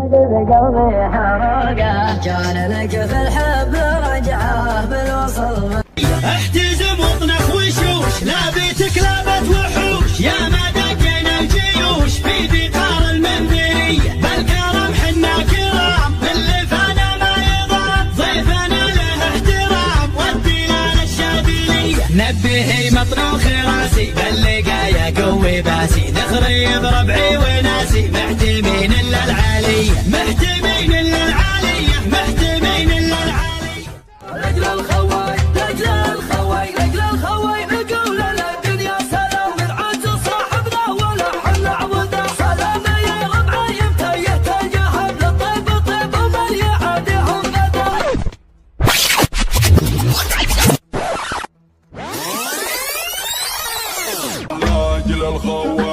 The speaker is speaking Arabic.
بقلبي حرقه كان لك في الحب رجعه بالوصل احتزم واطنخ وشوش لا بيتك لابت وحوش يا ما دقينا الجيوش في دقار المنذرية بالكرم حنا كرام اللي فانا ما يضام ضيفنا له احترام ودينا للشاذلية نبهي مطنوخ راسي باللقايا قوي باسي نخريب ربعي وناسي محتمين الا العالية محتمين الا العالية محتمين الا العالية رجل الخواي رجل الخواي رجل الخواي نقول للدنيا سلام نرعز صاحبنا ولا حل عوده سلام يا ربعي يمتى يتجاهل للطيب طيب ومن يعاديهم غدا راجل الخواي